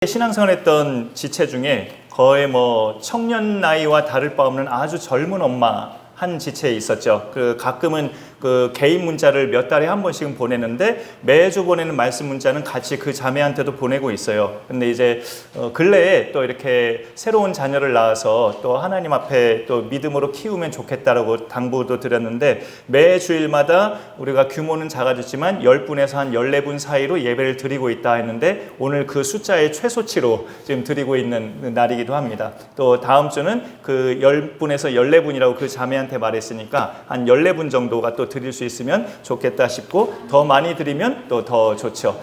신앙생활했던 지체 중에 거의 청년 나이와 다를 바 없는 아주 젊은 엄마 한 지체에 있었죠. 가끔은 개인 문자를 몇 달에 한 번씩은 보내는데 매주 보내는 말씀 문자는 같이 그 자매한테도 보내고 있어요. 근데 이제 근래에 또 이렇게 새로운 자녀를 낳아서 또 하나님 앞에 또 믿음으로 키우면 좋겠다라고 당부도 드렸는데 매 주일마다 우리가 규모는 작아졌지만 10분에서 한 14분 사이로 예배를 드리고 있다 했는데 오늘 그 숫자의 최소치로 지금 드리고 있는 날이기도 합니다. 또 다음 주는 그 10분에서 14분이라고 그 자매한테 말했으니까 한 14분 정도가 또 드릴 수 있으면 좋겠다 싶고 더 많이 드리면 또 더 좋죠.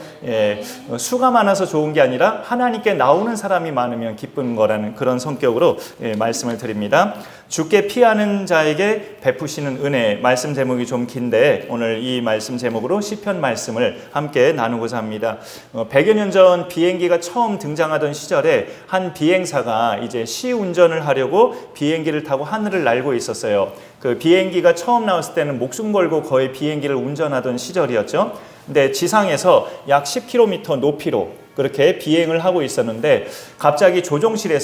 수가 많아서 좋은 게 아니라 하나님께 나오는 사람이 많으면 기쁜 거라는 그런 성격으로 말씀을 드립니다. 주께 피하는 자에게 베푸시는 은혜, 말씀 제목이 좀 긴데 오늘 이 말씀 제목으로 시편 말씀을 함께 나누고자 합니다. 100여 년 전 비행기가 처음 등장하던 시절에 한 비행사가 이제 시운전을 하려고 비행기를 타고 하늘을 날고 있었어요. 그 비행기가 처음 나왔을 때는 목숨 걸고 거의 비행기를 운전하던 시절이었죠. 근데 지상에서 약 10km 높이로 그렇게 비행을 하고 있었는데 갑자기 조종실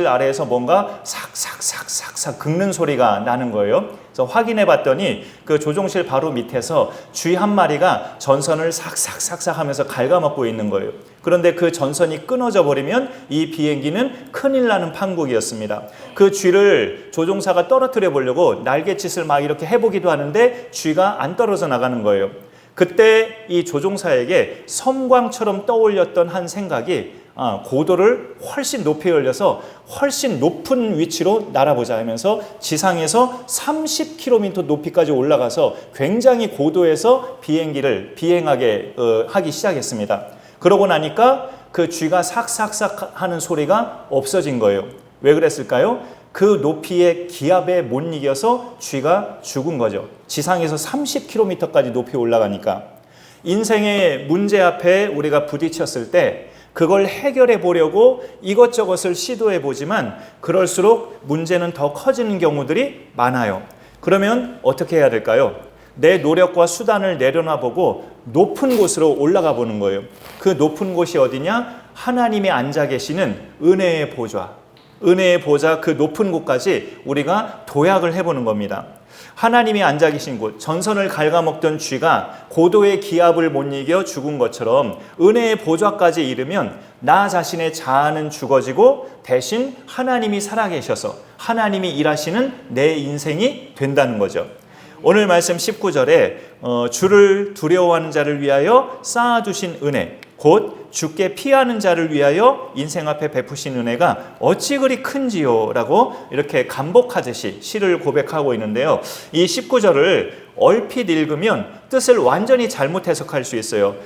아래에서 뭔가 삭삭삭삭삭 긁는 소리가 나는 거예요. 그래서 확인해 봤더니 그 조종실 바로 밑에서 쥐 한 마리가 전선을 삭삭삭삭 하면서 갉아먹고 있는 거예요. 그런데 그 전선이 끊어져 버리면 이 비행기는 큰일 나는 판국이었습니다. 그 쥐를 조종사가 떨어뜨려 보려고 날갯짓을 막 이렇게 해보기도 하는데 쥐가 안 떨어져 나가는 거예요. 그때 이 조종사에게 섬광처럼 떠올렸던 한 생각이 고도를 훨씬 높이 올려서 훨씬 높은 위치로 날아보자 하면서 지상에서 30km 높이까지 올라가서 굉장히 고도에서 비행기를 비행하게 하기 시작했습니다. 그러고 나니까 그 쥐가 삭삭삭 하는 소리가 없어진 거예요. 왜 그랬을까요? 그 높이의 기압에 못 이겨서 쥐가 죽은 거죠. 지상에서 30km까지 높이 올라가니까. 인생의 문제 앞에 우리가 부딪혔을 때 그걸 해결해 보려고 이것저것을 시도해 보지만 그럴수록 문제는 더 커지는 경우들이 많아요. 그러면 어떻게 해야 될까요? 내 노력과 수단을 내려놔 보고 높은 곳으로 올라가 보는 거예요. 그 높은 곳이 어디냐? 하나님이 앉아 계시는 은혜의 보좌. 은혜의 보좌 그 높은 곳까지 우리가 도약을 해보는 겁니다. 하나님이 앉아 계신 곳, 전선을 갉아먹던 쥐가 고도의 기압을 못 이겨 죽은 것처럼 은혜의 보좌까지 이르면 나 자신의 자아는 죽어지고 대신 하나님이 살아계셔서 하나님이 일하시는 내 인생이 된다는 거죠. 오늘 말씀 19절에 주를 두려워하는 자를 위하여 쌓아두신 은혜, 곧 주께 피하는 자를 위하여 인생 앞에 베푸신 은혜가 어찌 그리 큰지요 라고 이렇게 감복하듯이 시를 고백하고 있는데요. 이 19절을 얼핏 읽으면 뜻을 완전히 잘못 해석할 수 있어요.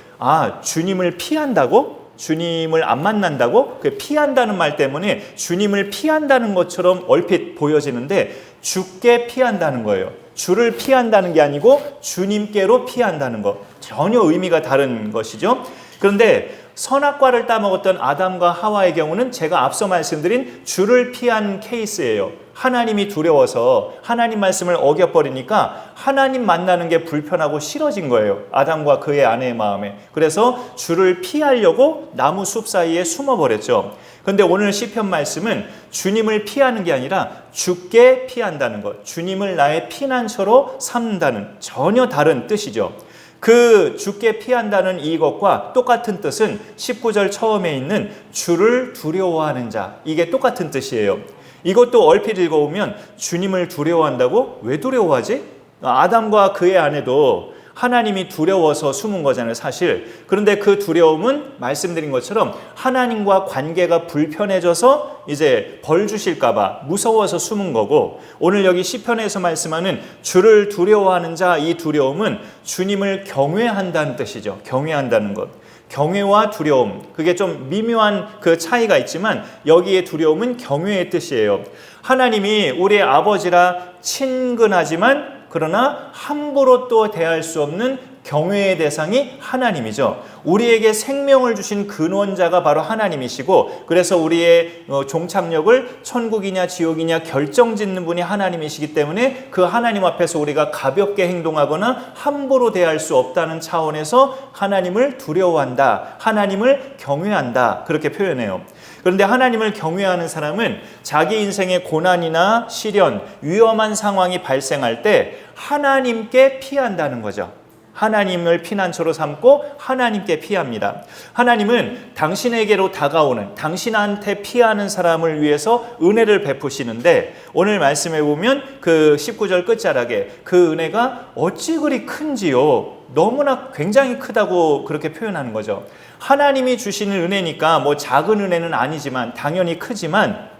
주님을 피한다고? 주님을 안 만난다고? 그 피한다는 말 때문에 주님을 피한다는 것처럼 얼핏 보여지는데 주께 피한다는 거예요. 주를 피한다는 게 아니고 주님께로 피한다는 것. 전혀 의미가 다른 것이죠. 그런데 선악과를 따먹었던 아담과 하와의 경우는 제가 앞서 말씀드린 주를 피한 케이스예요. 하나님이 두려워서 하나님 말씀을 어겨버리니까 하나님 만나는 게 불편하고 싫어진 거예요. 아담과 그의 아내의 마음에. 그래서 주를 피하려고 나무 숲 사이에 숨어버렸죠. 그런데 오늘 시편 말씀은 주님을 피하는 게 아니라 주께 피한다는 것. 주님을 나의 피난처로 삼는다는 전혀 다른 뜻이죠. 그 주께 피한다는 이것과 똑같은 뜻은 19절 처음에 있는 주를 두려워하는 자, 이게 똑같은 뜻이에요. 이것도 얼핏 읽어보면 주님을 두려워한다고? 왜 두려워하지? 아담과 그의 아내도 하나님이 두려워서 숨은 거잖아요, 사실. 그런데 그 두려움은 말씀드린 것처럼 하나님과 관계가 불편해져서 이제 벌 주실까 봐 무서워서 숨은 거고, 오늘 여기 시편에서 말씀하는 주를 두려워하는 자, 이 두려움은 주님을 경외한다는 뜻이죠. 경외한다는 것. 경외와 두려움, 그게 좀 미묘한 그 차이가 있지만 여기에 두려움은 경외의 뜻이에요. 하나님이 우리의 아버지라 친근하지만 그러나 함부로 또 대할 수 없는 경외의 대상이 하나님이죠. 우리에게 생명을 주신 근원자가 바로 하나님이시고, 그래서 우리의 종착역을 천국이냐 지옥이냐 결정짓는 분이 하나님이시기 때문에 그 하나님 앞에서 우리가 가볍게 행동하거나 함부로 대할 수 없다는 차원에서 하나님을 두려워한다, 하나님을 경외한다, 그렇게 표현해요. 그런데 하나님을 경외하는 사람은 자기 인생의 고난이나 시련, 위험한 상황이 발생할 때 하나님께 피한다는 거죠. 하나님을 피난처로 삼고 하나님께 피합니다. 하나님은 당신에게로 다가오는, 당신한테 피하는 사람을 위해서 은혜를 베푸시는데, 오늘 말씀해 보면 그 19절 끝자락에 그 은혜가 어찌 그리 큰지요. 너무나 굉장히 크다고 그렇게 표현하는 거죠. 하나님이 주시는 은혜니까 뭐 작은 은혜는 아니지만 당연히 크지만,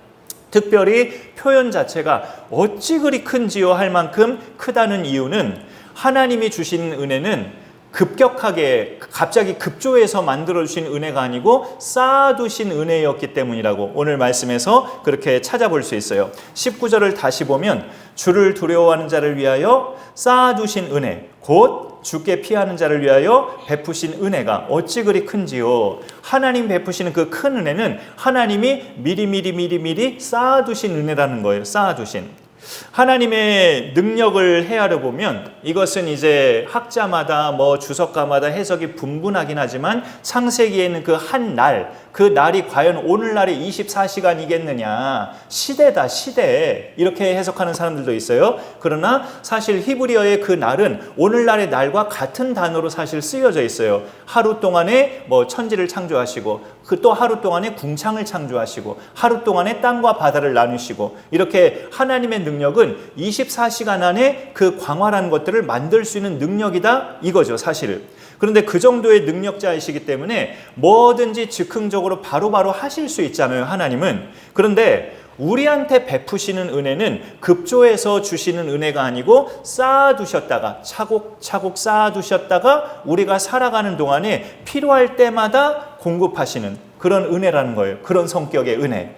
특별히 표현 자체가 어찌 그리 큰지요 할 만큼 크다는 이유는, 하나님이 주신 은혜는 급격하게 갑자기 급조해서 만들어주신 은혜가 아니고 쌓아두신 은혜였기 때문이라고 오늘 말씀에서 그렇게 찾아볼 수 있어요. 19절을 다시 보면 주를 두려워하는 자를 위하여 쌓아두신 은혜, 곧 주께 피하는 자를 위하여 베푸신 은혜가 어찌 그리 큰지요. 하나님 베푸시는 그 큰 은혜는 하나님이 미리 쌓아두신 은혜라는 거예요. 쌓아두신. 하나님의 능력을 헤아려 보면 이것은 이제 학자마다 주석가마다 해석이 분분하긴 하지만, 창세기에는 그 한 날, 그 날이 과연 오늘날의 24시간이겠느냐, 시대다 시대, 이렇게 해석하는 사람들도 있어요. 그러나 사실 히브리어의 그 날은 오늘날의 날과 같은 단어로 사실 쓰여져 있어요. 하루 동안에 천지를 창조하시고, 그 또 하루 동안에 궁창을 창조하시고, 하루 동안에 땅과 바다를 나누시고, 이렇게 하나님의 능력은 24시간 안에 그 광활한 것들을 만들 수 있는 능력이다, 이거죠 사실. 그런데 그 정도의 능력자이시기 때문에 뭐든지 즉흥적으로 바로바로 하실 수 있잖아요, 하나님은. 그런데 우리한테 베푸시는 은혜는 급조해서 주시는 은혜가 아니고 쌓아두셨다가, 차곡차곡 쌓아두셨다가 우리가 살아가는 동안에 필요할 때마다 공급하시는 그런 은혜라는 거예요. 그런 성격의 은혜.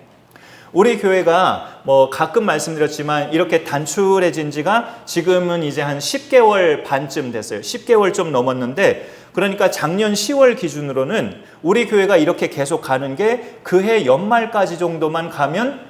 우리 교회가 가끔 말씀드렸지만 이렇게 단출해진 지가 지금은 이제 한 10개월 반쯤 됐어요. 10개월 좀 넘었는데, 그러니까 작년 10월 기준으로는 우리 교회가 이렇게 계속 가는 게 그해 연말까지 정도만 가면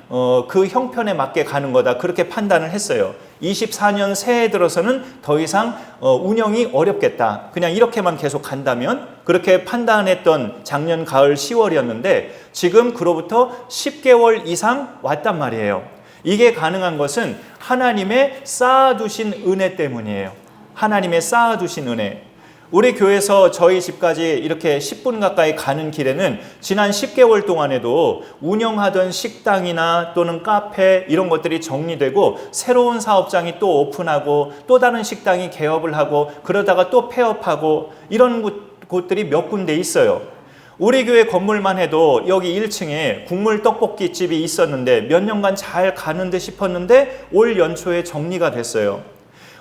그 형편에 맞게 가는 거다, 그렇게 판단을 했어요. 24년 새해 들어서는 더 이상 운영이 어렵겠다, 그냥 이렇게만 계속 간다면, 그렇게 판단했던 작년 가을 10월이었는데 지금 그로부터 10개월 이상 왔단 말이에요. 이게 가능한 것은 하나님의 쌓아두신 은혜 때문이에요. 하나님의 쌓아두신 은혜. 우리 교회에서 저희 집까지 이렇게 10분 가까이 가는 길에는 지난 10개월 동안에도 운영하던 식당이나 또는 카페 이런 것들이 정리되고, 새로운 사업장이 또 오픈하고, 또 다른 식당이 개업을 하고, 그러다가 또 폐업하고, 이런 곳들이 몇 군데 있어요. 우리 교회 건물만 해도 여기 1층에 국물 떡볶이집이 있었는데 몇 년간 잘 가는 듯 싶었는데 올 연초에 정리가 됐어요.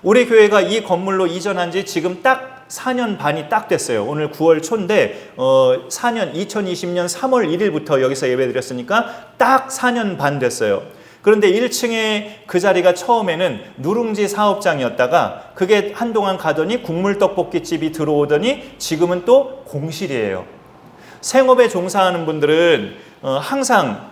우리 교회가 이 건물로 이전한 지 지금 딱 4년 반이 딱 됐어요. 오늘 9월 초인데 4년 2020년 3월 1일부터 여기서 예배드렸으니까 딱 4년 반 됐어요. 그런데 1층에 그 자리가 처음에는 누룽지 사업장이었다가 그게 한동안 가더니 국물떡볶이집이 들어오더니 지금은 또 공실이에요. 생업에 종사하는 분들은 항상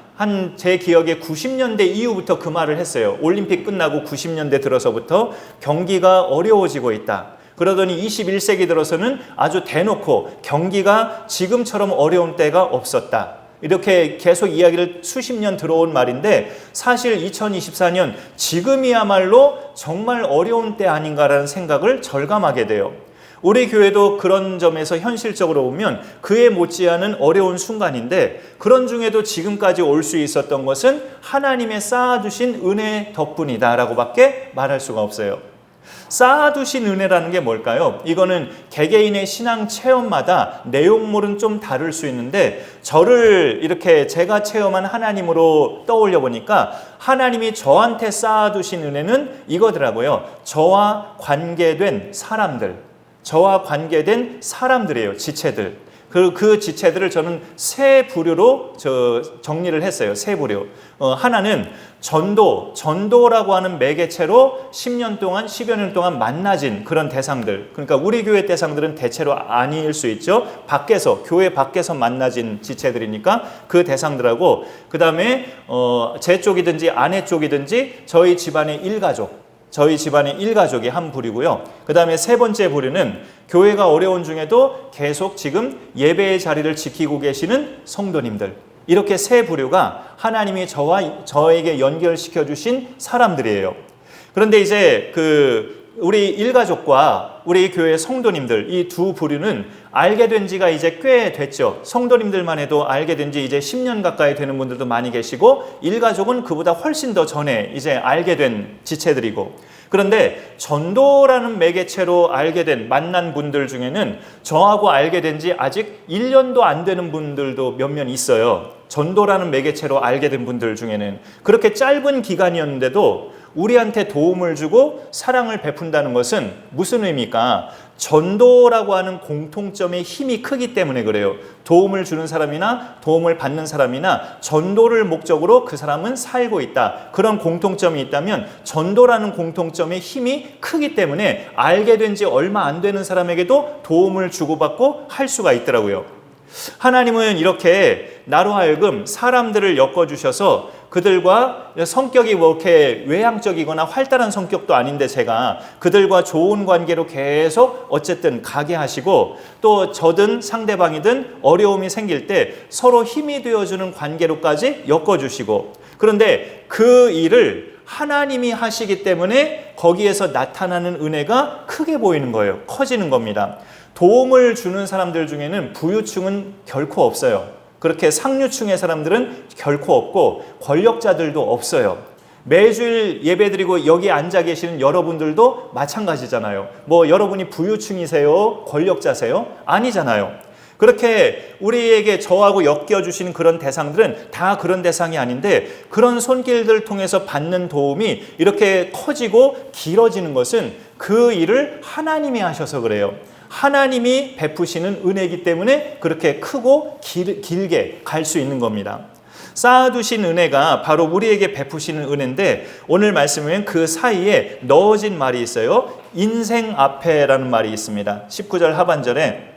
제 기억에 90년대 이후부터 그 말을 했어요. 올림픽 끝나고 90년대 들어서부터 경기가 어려워지고 있다. 그러더니 21세기 들어서는 아주 대놓고 경기가 지금처럼 어려운 때가 없었다. 이렇게 계속 이야기를 수십 년 들어온 말인데, 사실 2024년 지금이야말로 정말 어려운 때 아닌가라는 생각을 절감하게 돼요. 우리 교회도 그런 점에서 현실적으로 보면 그에 못지않은 어려운 순간인데, 그런 중에도 지금까지 올 수 있었던 것은 하나님의 쌓아두신 은혜 덕분이다라고 밖에 말할 수가 없어요. 쌓아두신 은혜라는 게 뭘까요? 이거는 개개인의 신앙 체험마다 내용물은 좀 다를 수 있는데, 저를 이렇게 제가 체험한 하나님으로 떠올려 보니까 하나님이 저한테 쌓아두신 은혜는 이거더라고요. 저와 관계된 사람들이에요. 지체들. 그 지체들을 저는 세 부류로 정리를 했어요. 세 부류. 하나는 전도라고 하는 매개체로 10년 동안, 10여 년 동안 만나진 그런 대상들. 그러니까 우리 교회 대상들은 대체로 아닐 수 있죠. 교회 밖에서 만나진 지체들이니까 그 대상들하고, 그 다음에 제 쪽이든지 아내 쪽이든지 저희 집안의 일가족이 한 부류고요. 그 다음에 세 번째 부류는 교회가 어려운 중에도 계속 지금 예배의 자리를 지키고 계시는 성도님들. 이렇게 세 부류가 하나님이 저에게 연결시켜 주신 사람들이에요. 그런데 이제 우리 일가족과 우리 교회 성도님들, 이 두 부류는 알게 된 지가 이제 꽤 됐죠. 성도님들만 해도 알게 된 지 이제 10년 가까이 되는 분들도 많이 계시고, 일가족은 그보다 훨씬 더 전에 이제 알게 된 지체들이고, 그런데 전도라는 매개체로 만난 분들 중에는 저하고 알게 된 지 아직 1년도 안 되는 분들도 몇몇 있어요. 전도라는 매개체로 알게 된 분들 중에는. 그렇게 짧은 기간이었는데도 우리한테 도움을 주고 사랑을 베푼다는 것은 무슨 의미입니까? 전도라고 하는 공통점의 힘이 크기 때문에 그래요. 도움을 주는 사람이나 도움을 받는 사람이나 전도를 목적으로 그 사람은 살고 있다. 그런 공통점이 있다면 전도라는 공통점의 힘이 크기 때문에 알게 된 지 얼마 안 되는 사람에게도 도움을 주고받고 할 수가 있더라고요. 하나님은 이렇게 나로 하여금 사람들을 엮어주셔서 그들과 성격이 뭐 이렇게 외향적이거나 활달한 성격도 아닌데 제가 그들과 좋은 관계로 계속 어쨌든 가게 하시고, 또 저든 상대방이든 어려움이 생길 때 서로 힘이 되어주는 관계로까지 엮어주시고, 그런데 그 일을 하나님이 하시기 때문에 거기에서 나타나는 은혜가 크게 보이는 거예요. 커지는 겁니다. 도움을 주는 사람들 중에는 부유층은 결코 없어요. 그렇게 상류층의 사람들은 결코 없고 권력자들도 없어요. 매주일 예배드리고 여기 앉아 계시는 여러분들도 마찬가지잖아요. 뭐 여러분이 부유층이세요? 권력자세요? 아니잖아요. 그렇게 우리에게 저하고 엮여주시는 그런 대상들은 다 그런 대상이 아닌데, 그런 손길들을 통해서 받는 도움이 이렇게 커지고 길어지는 것은 그 일을 하나님이 하셔서 그래요. 하나님이 베푸시는 은혜이기 때문에 그렇게 크고 길게 갈 수 있는 겁니다. 쌓아두신 은혜가 바로 우리에게 베푸시는 은혜인데, 오늘 말씀은 그 사이에 넣어진 말이 있어요. 인생 앞에라는 말이 있습니다. 19절 하반절에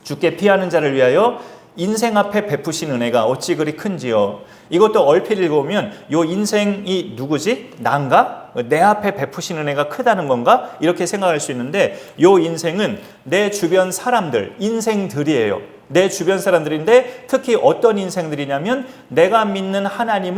주께 피하는 자를 위하여 인생 앞에 베푸신 은혜가 어찌 그리 큰지요. 이것도 얼핏 읽으면 요 인생이 누구지? 난가? 내 앞에 베푸신 은혜가 크다는 건가? 이렇게 생각할 수 있는데, 요 인생은 내 주변 사람들, 인생들이에요. 내 주변 사람들인데 특히 어떤 인생들이냐면 내가 믿는 하나님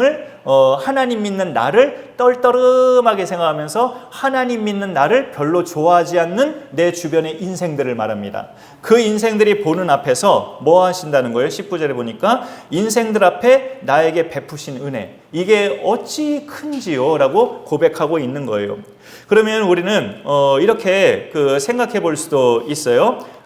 믿는 나를 떨떠름하게 생각하면서 하나님 믿는 나를 별로 좋아하지 않는 내 주변의 인생들을 말합니다. 그 인생들이 보는 앞에서 뭐 하신다는 거예요? 19절에 보니까 인생들 앞에 나에게 베푸신 은혜, 이게 어찌 큰지요? 라고 고백하고 있는 거예요. 그러면 우리는 이렇게 생각해 볼 수도 있어요.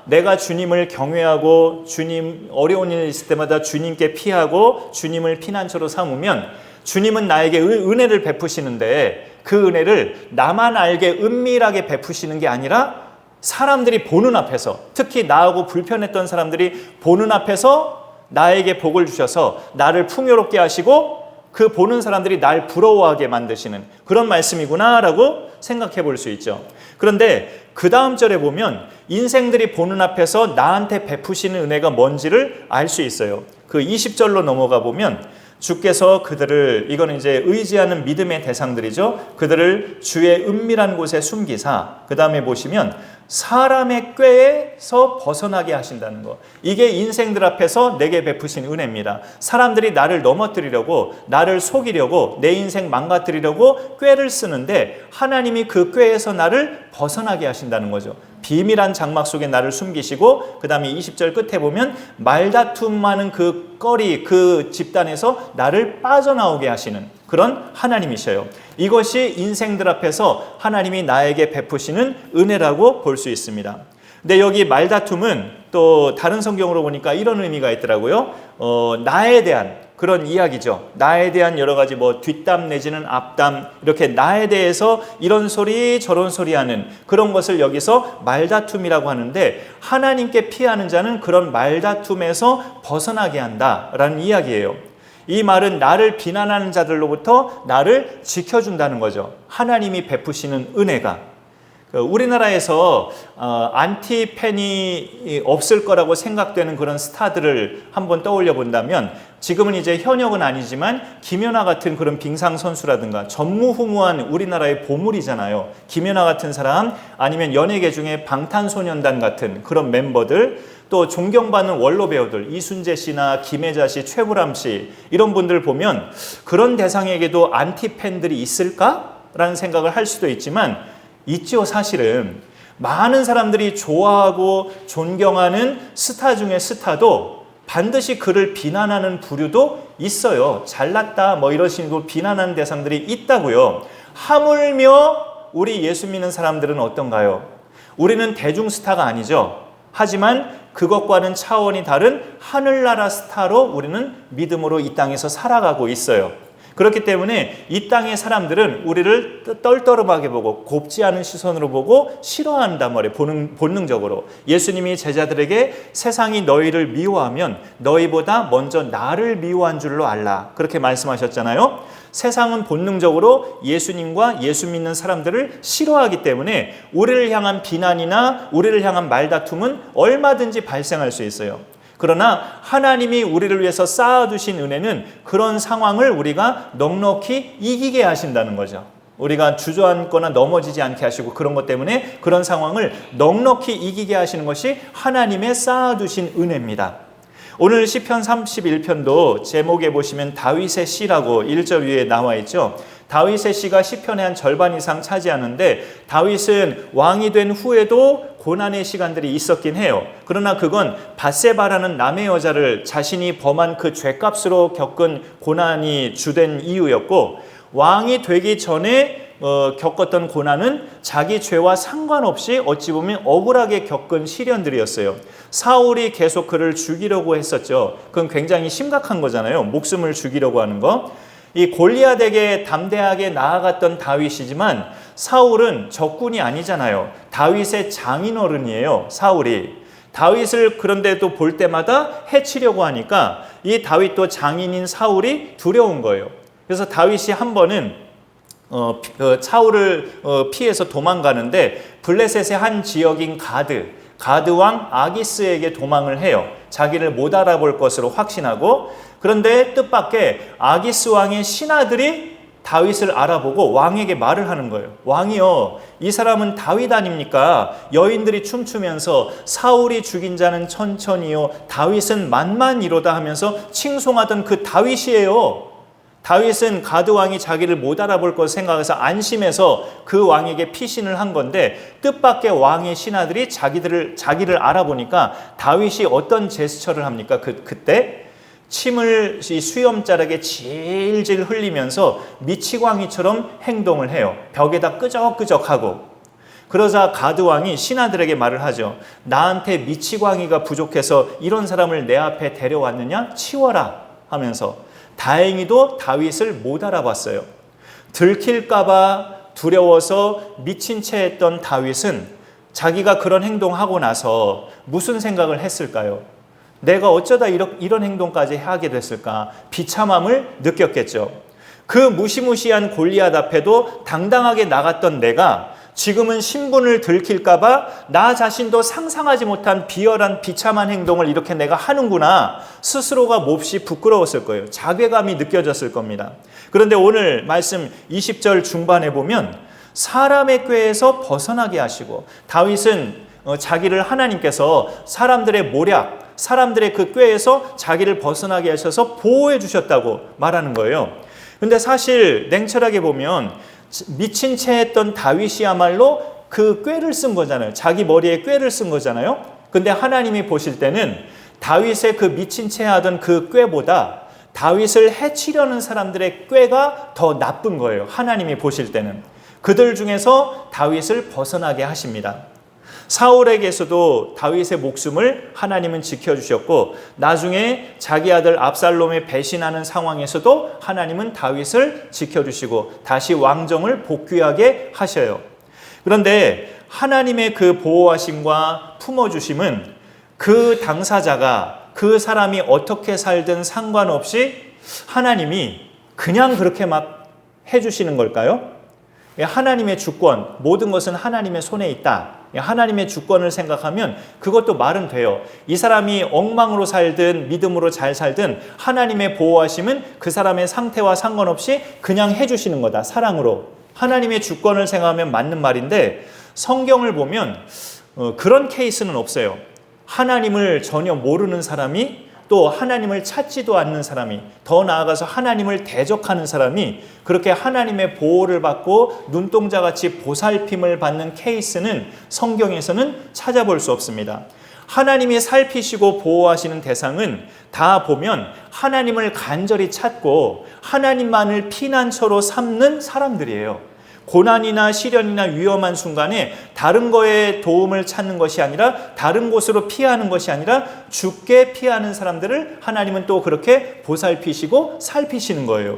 내가 주님을 경외하고 주님 어려운 일 있을 때마다 주님께 피하고 주님을 피난처로 삼으면 주님은 나에게 은혜를 베푸시는데, 그 은혜를 나만 알게 은밀하게 베푸시는 게 아니라 사람들이 보는 앞에서, 특히 나하고 불편했던 사람들이 보는 앞에서 나에게 복을 주셔서 나를 풍요롭게 하시고 그 보는 사람들이 날 부러워하게 만드시는 그런 말씀이구나 라고 생각해 볼 수 있죠. 그런데 그 다음 절에 보면 인생들이 보는 앞에서 나한테 베푸시는 은혜가 뭔지를 알 수 있어요. 그 20절로 넘어가 보면 주께서 그들을, 이거는 이제 의지하는 믿음의 대상들이죠. 그들을 주의 은밀한 곳에 숨기사, 그 다음에 보시면 사람의 꾀에서 벗어나게 하신다는 거. 이게 인생들 앞에서 내게 베푸신 은혜입니다. 사람들이 나를 넘어뜨리려고, 나를 속이려고, 내 인생 망가뜨리려고 꾀를 쓰는데 하나님이 그 꾀에서 나를 벗어나게 하신다는 거죠. 비밀한 장막 속에 나를 숨기시고, 그 다음에 20절 끝에 보면 말다툼 많은 그 거리, 그 집단에서 나를 빠져나오게 하시는 그런 하나님이셔요. 이것이 인생들 앞에서 하나님이 나에게 베푸시는 은혜라고 볼 수 있습니다. 근데 여기 말다툼은 또 다른 성경으로 보니까 이런 의미가 있더라고요. 나에 대한, 그런 이야기죠. 나에 대한 여러 가지 뒷담 내지는 앞담, 이렇게 나에 대해서 이런 소리 저런 소리 하는 그런 것을 여기서 말다툼이라고 하는데, 하나님께 피하는 자는 그런 말다툼에서 벗어나게 한다라는 이야기예요. 이 말은 나를 비난하는 자들로부터 나를 지켜준다는 거죠. 하나님이 베푸시는 은혜가. 우리나라에서 안티팬이 없을 거라고 생각되는 그런 스타들을 한번 떠올려 본다면, 지금은 이제 현역은 아니지만 김연아 같은 그런 빙상 선수라든가 전무후무한 우리나라의 보물이잖아요. 김연아 같은 사람, 아니면 연예계 중에 방탄소년단 같은 그런 멤버들, 또 존경받는 원로 배우들 이순재 씨나 김혜자 씨, 최불암 씨, 이런 분들 보면 그런 대상에게도 안티팬들이 있을까라는 생각을 할 수도 있지만 있죠. 사실은 많은 사람들이 좋아하고 존경하는 스타 중에 스타도 반드시 그를 비난하는 부류도 있어요. 잘났다 이런 식으로 비난하는 대상들이 있다고요. 하물며 우리 예수 믿는 사람들은 어떤가요? 우리는 대중 스타가 아니죠. 하지만 그것과는 차원이 다른 하늘나라 스타로 우리는 믿음으로 이 땅에서 살아가고 있어요. 그렇기 때문에 이 땅의 사람들은 우리를 떨떠름하게 보고 곱지 않은 시선으로 보고 싫어한단 말이에요. 본능적으로. 예수님이 제자들에게 세상이 너희를 미워하면 너희보다 먼저 나를 미워한 줄로 알라, 그렇게 말씀하셨잖아요. 세상은 본능적으로 예수님과 예수 믿는 사람들을 싫어하기 때문에 우리를 향한 비난이나 우리를 향한 말다툼은 얼마든지 발생할 수 있어요. 그러나 하나님이 우리를 위해서 쌓아두신 은혜는 그런 상황을 우리가 넉넉히 이기게 하신다는 거죠. 우리가 주저앉거나 넘어지지 않게 하시고, 그런 것 때문에 그런 상황을 넉넉히 이기게 하시는 것이 하나님의 쌓아두신 은혜입니다. 오늘 시편 31편도 제목에 보시면 다윗의 시라고 1절 위에 나와 있죠. 다윗의 시가 시편의 한 절반 이상 차지하는데, 다윗은 왕이 된 후에도 고난의 시간들이 있었긴 해요. 그러나 그건 밧세바라는 남의 여자를 자신이 범한 그 죄값으로 겪은 고난이 주된 이유였고, 왕이 되기 전에 겪었던 고난은 자기 죄와 상관없이 어찌 보면 억울하게 겪은 시련들이었어요. 사울이 계속 그를 죽이려고 했었죠. 그건 굉장히 심각한 거잖아요. 목숨을 죽이려고 하는 거. 이 골리앗에게 담대하게 나아갔던 다윗이지만 사울은 적군이 아니잖아요. 다윗의 장인어른이에요, 사울이. 다윗을 그런데도 볼 때마다 해치려고 하니까 이 다윗도 장인인 사울이 두려운 거예요. 그래서 다윗이 한 번은 사울을 피해서 도망가는데 블레셋의 한 지역인 가드 왕 아기스에게 도망을 해요. 자기를 못 알아볼 것으로 확신하고. 그런데 뜻밖의 아기스 왕의 신하들이 다윗을 알아보고 왕에게 말을 하는 거예요. 왕이요, 이 사람은 다윗 아닙니까? 여인들이 춤추면서 사울이 죽인 자는 천천히요, 다윗은 만만이로다 하면서 칭송하던 그 다윗이에요. 다윗은 가드 왕이 자기를 못 알아볼 것 생각해서 안심해서 그 왕에게 피신을 한 건데, 뜻밖의 왕의 신하들이 자기를 알아보니까 다윗이 어떤 제스처를 합니까? 그때 침을 이 수염자락에 질질 흘리면서 미치광이처럼 행동을 해요. 벽에다 끄적끄적하고. 그러자 가드 왕이 신하들에게 말을 하죠. 나한테 미치광이가 부족해서 이런 사람을 내 앞에 데려왔느냐? 치워라 하면서. 다행히도 다윗을 못 알아봤어요. 들킬까봐 두려워서 미친 채 했던 다윗은 자기가 그런 행동하고 나서 무슨 생각을 했을까요? 내가 어쩌다 이런 행동까지 하게 됐을까? 비참함을 느꼈겠죠. 그 무시무시한 골리앗 앞에도 당당하게 나갔던 내가 지금은 신분을 들킬까봐 나 자신도 상상하지 못한 비열한 비참한 행동을 이렇게 내가 하는구나. 스스로가 몹시 부끄러웠을 거예요. 자괴감이 느껴졌을 겁니다. 그런데 오늘 말씀 20절 중반에 보면 사람의 꾀에서 벗어나게 하시고, 다윗은 자기를 하나님께서 사람들의 모략, 사람들의 그 꾀에서 자기를 벗어나게 하셔서 보호해 주셨다고 말하는 거예요. 근데 사실 냉철하게 보면 미친 채 했던 다윗이야말로 그 꾀를 쓴 거잖아요. 자기 머리에 꾀를 쓴 거잖아요. 근데 하나님이 보실 때는 다윗의 그 미친 채 하던 그 꾀보다 다윗을 해치려는 사람들의 꾀가 더 나쁜 거예요. 하나님이 보실 때는. 그들 중에서 다윗을 벗어나게 하십니다. 사울에게서도 다윗의 목숨을 하나님은 지켜주셨고, 나중에 자기 아들 압살롬의 배신하는 상황에서도 하나님은 다윗을 지켜주시고 다시 왕정을 복귀하게 하셔요. 그런데 하나님의 그 보호하심과 품어주심은 그 당사자가, 그 사람이 어떻게 살든 상관없이 하나님이 그냥 그렇게 막 해주시는 걸까요? 하나님의 주권, 모든 것은 하나님의 손에 있다. 하나님의 주권을 생각하면 그것도 말은 돼요. 이 사람이 엉망으로 살든 믿음으로 잘 살든 하나님의 보호하심은 그 사람의 상태와 상관없이 그냥 해주시는 거다. 사랑으로. 하나님의 주권을 생각하면 맞는 말인데, 성경을 보면 그런 케이스는 없어요. 하나님을 전혀 모르는 사람이, 또 하나님을 찾지도 않는 사람이, 더 나아가서 하나님을 대적하는 사람이 그렇게 하나님의 보호를 받고 눈동자같이 보살핌을 받는 케이스는 성경에서는 찾아볼 수 없습니다. 하나님이 살피시고 보호하시는 대상은 다 보면 하나님을 간절히 찾고 하나님만을 피난처로 삼는 사람들이에요. 고난이나 시련이나 위험한 순간에 다른 거에 도움을 찾는 것이 아니라, 다른 곳으로 피하는 것이 아니라 주께 피하는 사람들을 하나님은 또 그렇게 보살피시고 살피시는 거예요.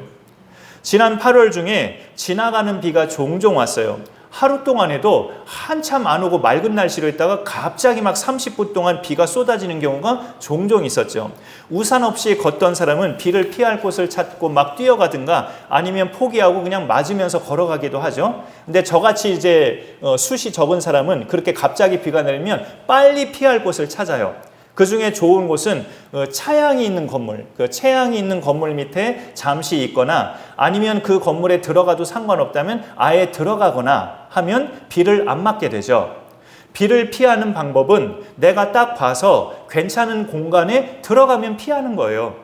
지난 8월 중에 지나가는 비가 종종 왔어요. 하루 동안에도 한참 안 오고 맑은 날씨로 있다가 갑자기 막 30분 동안 비가 쏟아지는 경우가 종종 있었죠. 우산 없이 걷던 사람은 비를 피할 곳을 찾고 막 뛰어가든가 아니면 포기하고 그냥 맞으면서 걸어가기도 하죠. 근데 저같이 이제 숱이 적은 사람은 그렇게 갑자기 비가 내리면 빨리 피할 곳을 찾아요. 그 중에 좋은 곳은 차양이 있는 건물, 그 채양이 있는 건물 밑에 잠시 있거나, 아니면 그 건물에 들어가도 상관없다면 아예 들어가거나 하면 비를 안 맞게 되죠. 비를 피하는 방법은 내가 딱 봐서 괜찮은 공간에 들어가면 피하는 거예요.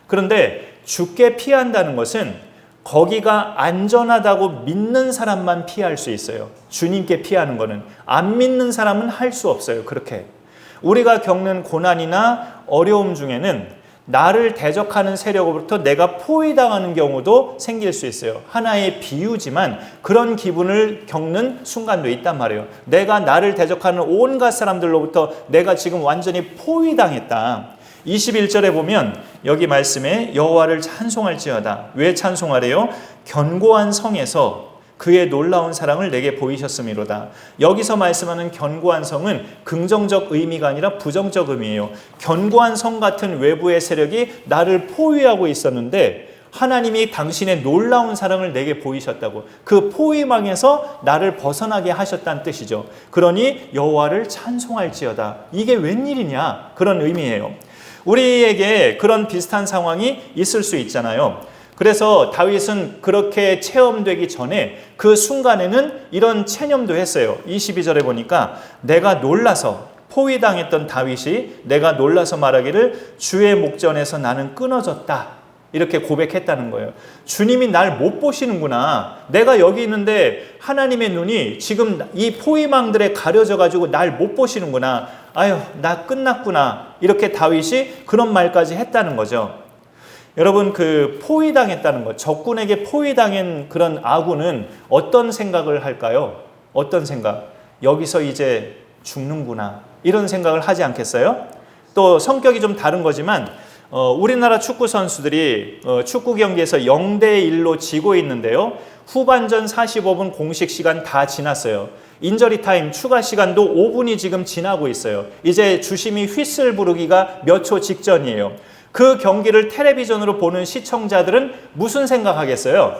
그런데 주께 피한다는 것은 거기가 안전하다고 믿는 사람만 피할 수 있어요. 주님께 피하는 거는. 안 믿는 사람은 할 수 없어요. 그렇게. 우리가 겪는 고난이나 어려움 중에는 나를 대적하는 세력으로부터 내가 포위당하는 경우도 생길 수 있어요. 하나의 비유지만 그런 기분을 겪는 순간도 있단 말이에요. 내가 나를 대적하는 온갖 사람들로부터 내가 지금 완전히 포위당했다. 21절에 보면 여기 말씀에 여호와를 찬송할지어다. 왜 찬송하래요? 견고한 성에서 그의 놀라운 사랑을 내게 보이셨음이로다. 여기서 말씀하는 견고한 성은 긍정적 의미가 아니라 부정적 의미예요. 견고한 성 같은 외부의 세력이 나를 포위하고 있었는데 하나님이 당신의 놀라운 사랑을 내게 보이셨다고, 그 포위망에서 나를 벗어나게 하셨다는 뜻이죠. 그러니 여호와를 찬송할지어다. 이게 웬일이냐, 그런 의미예요. 우리에게 그런 비슷한 상황이 있을 수 있잖아요. 그래서 다윗은 그렇게 체험되기 전에 그 순간에는 이런 체념도 했어요. 22절에 보니까 내가 놀라서, 포위당했던 다윗이 내가 놀라서 말하기를 주의 목전에서 나는 끊어졌다, 이렇게 고백했다는 거예요. 주님이 날 못 보시는구나. 내가 여기 있는데 하나님의 눈이 지금 이 포위망들에 가려져 가지고 날 못 보시는구나. 아유, 나 끝났구나. 이렇게 다윗이 그런 말까지 했다는 거죠. 여러분, 그 포위당했다는 것, 적군에게 포위당한 그런 아군은 어떤 생각을 할까요? 어떤 생각? 여기서 이제 죽는구나, 이런 생각을 하지 않겠어요? 또 성격이 좀 다른 거지만 우리나라 축구 선수들이 축구 경기에서 0대1로 지고 있는데요. 후반전 45분 공식 시간 다 지났어요. 인저리 타임 추가 시간도 5분이 지금 지나고 있어요. 이제 주심이 휘슬 부르기가 몇 초 직전이에요. 그 경기를 텔레비전으로 보는 시청자들은 무슨 생각하겠어요?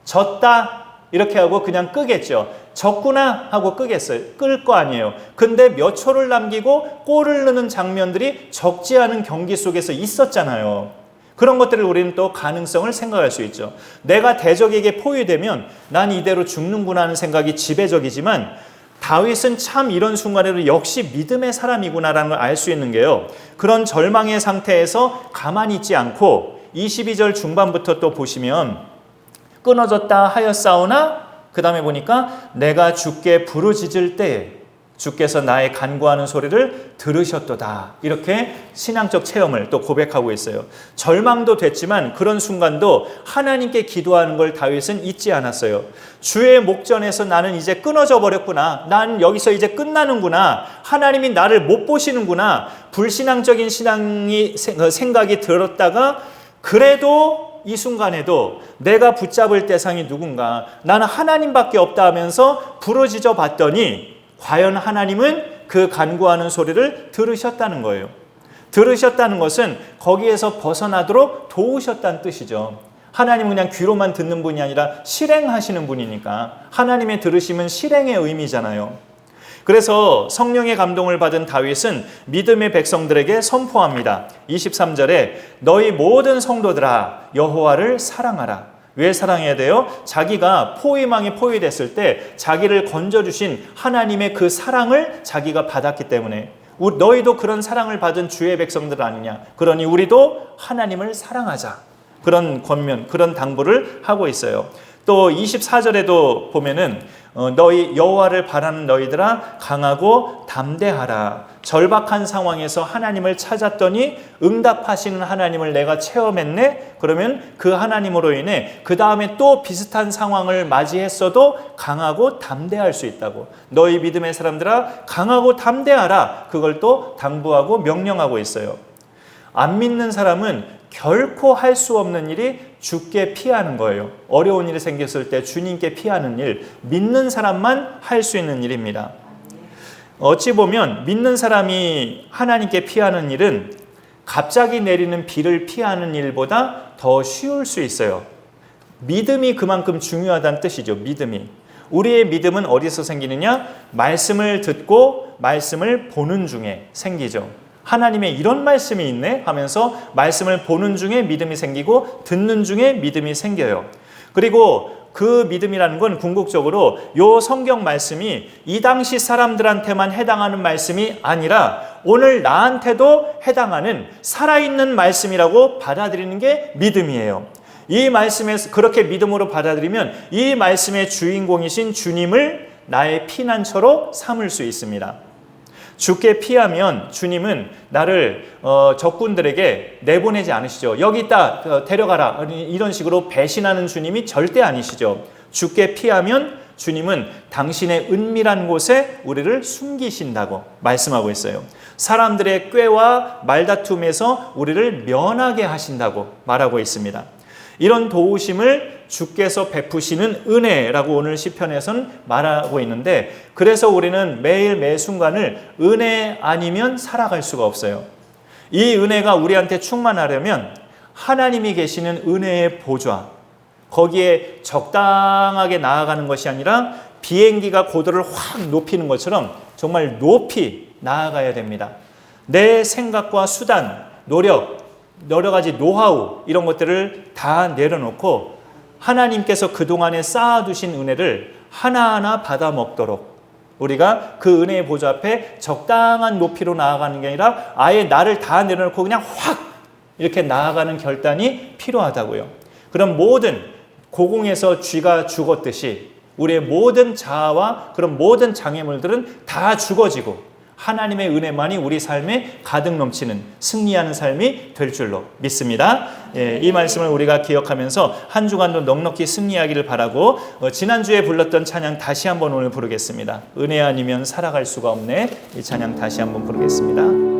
졌다 이렇게 하고 그냥 끄겠죠. 졌구나 하고 끄겠어요. 끌 거 아니에요. 근데 몇 초를 남기고 골을 넣는 장면들이 적지 않은 경기 속에서 있었잖아요. 그런 것들을 우리는 또 가능성을 생각할 수 있죠. 내가 대적에게 포위되면 난 이대로 죽는구나 하는 생각이 지배적이지만, 다윗은 참 이런 순간에도 역시 믿음의 사람이구나라는 걸 알 수 있는 게요. 그런 절망의 상태에서 가만히 있지 않고 22절 중반부터 또 보시면 끊어졌다 하였사오나, 그 다음에 보니까 내가 주께 부르짖을 때에 주께서 나의 간구하는 소리를 들으셨도다. 이렇게 신앙적 체험을 또 고백하고 있어요. 절망도 됐지만 그런 순간도 하나님께 기도하는 걸 다윗은 잊지 않았어요. 주의 목전에서 나는 이제 끊어져 버렸구나. 난 여기서 이제 끝나는구나. 하나님이 나를 못 보시는구나. 불신앙적인 생각이 들었다가 그래도 이 순간에도 내가 붙잡을 대상이 누군가, 나는 하나님밖에 없다 하면서 부르짖어 봤더니 과연 하나님은 그 간구하는 소리를 들으셨다는 거예요. 들으셨다는 것은 거기에서 벗어나도록 도우셨다는 뜻이죠. 하나님은 그냥 귀로만 듣는 분이 아니라 실행하시는 분이니까 하나님의 들으심은 실행의 의미잖아요. 그래서 성령의 감동을 받은 다윗은 믿음의 백성들에게 선포합니다. 23절에 너희 모든 성도들아 여호와를 사랑하라. 왜 사랑해야 돼요? 자기가 포위망에 포위됐을 때 자기를 건져주신 하나님의 그 사랑을 자기가 받았기 때문에 너희도 그런 사랑을 받은 주의 백성들 아니냐. 그러니 우리도 하나님을 사랑하자. 그런 권면, 그런 당부를 하고 있어요. 또 24절에도 보면은 너희 여호와를 바라는 너희들아 강하고 담대하라. 절박한 상황에서 하나님을 찾았더니 응답하시는 하나님을 내가 체험했네. 그러면 그 하나님으로 인해 그 다음에 또 비슷한 상황을 맞이했어도 강하고 담대할 수 있다고. 너희 믿음의 사람들아 강하고 담대하라. 그걸 또 당부하고 명령하고 있어요. 안 믿는 사람은 결코 할 수 없는 일이 주께 피하는 거예요. 어려운 일이 생겼을 때 주님께 피하는 일, 믿는 사람만 할 수 있는 일입니다. 어찌 보면 믿는 사람이 하나님께 피하는 일은 갑자기 내리는 비를 피하는 일보다 더 쉬울 수 있어요. 믿음이 그만큼 중요하다는 뜻이죠. 믿음이. 우리의 믿음은 어디서 생기느냐? 말씀을 듣고 말씀을 보는 중에 생기죠. 하나님의 이런 말씀이 있네 하면서 말씀을 보는 중에 믿음이 생기고 듣는 중에 믿음이 생겨요. 그리고 그 믿음이라는 건 궁극적으로 요 성경 말씀이 이 당시 사람들한테만 해당하는 말씀이 아니라 오늘 나한테도 해당하는 살아있는 말씀이라고 받아들이는 게 믿음이에요. 이 말씀에서 그렇게 믿음으로 받아들이면 이 말씀의 주인공이신 주님을 나의 피난처로 삼을 수 있습니다. 주께 피하면 주님은 나를 적군들에게 내보내지 않으시죠. 여기 있다 데려가라 이런 식으로 배신하는 주님이 절대 아니시죠. 주께 피하면 주님은 당신의 은밀한 곳에 우리를 숨기신다고 말씀하고 있어요. 사람들의 꾀와 말다툼에서 우리를 면하게 하신다고 말하고 있습니다. 이런 도우심을 주께서 베푸시는 은혜라고 오늘 시편에서는 말하고 있는데, 그래서 우리는 매일 매 순간을 은혜 아니면 살아갈 수가 없어요. 이 은혜가 우리한테 충만하려면 하나님이 계시는 은혜의 보좌, 거기에 적당하게 나아가는 것이 아니라 비행기가 고도를 확 높이는 것처럼 정말 높이 나아가야 됩니다. 내 생각과 수단, 노력, 여러 가지 노하우 이런 것들을 다 내려놓고 하나님께서 그동안에 쌓아두신 은혜를 하나하나 받아 먹도록 우리가 그 은혜의 보좌 앞에 적당한 높이로 나아가는 게 아니라 아예 나를 다 내려놓고 그냥 확 이렇게 나아가는 결단이 필요하다고요. 그럼 모든 고궁에서 쥐가 죽었듯이 우리의 모든 자아와 그런 모든 장애물들은 다 죽어지고 하나님의 은혜만이 우리 삶에 가득 넘치는 승리하는 삶이 될 줄로 믿습니다. 이 말씀을 우리가 기억하면서 한 주간도 넉넉히 승리하기를 바라고 지난주에 불렀던 찬양 다시 한번 오늘 부르겠습니다. 은혜 아니면 살아갈 수가 없네. 이 찬양 다시 한번 부르겠습니다.